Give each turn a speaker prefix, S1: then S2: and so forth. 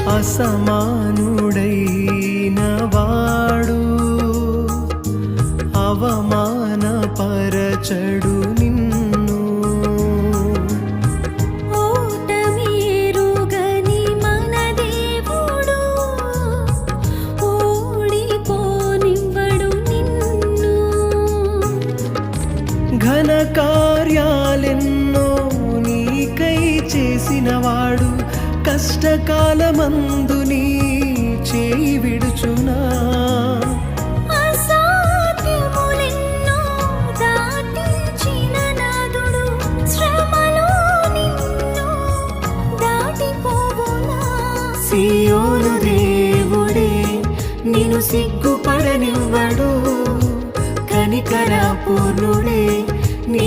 S1: అసమానుడైన వాడు అవమానపరచడు నిన్ను.
S2: ఓటమిరుగని మన దేవుడు ఓడిపోనివ్వడు నిన్ను.
S1: ఘన కార్యాలెన్నో నీకై చేసినవాడు కష్టకాలమందు నీ చేయి విడుచునా.
S2: అసాధ్యములెన్నో దాటించిన నాదుడు శ్రమలో నిన్ను దాటిపోవునా.
S1: సియోను దేవుడే నిన్ను సిగ్గుపడనివ్వడు, కనికర పూర్ణుడే నీ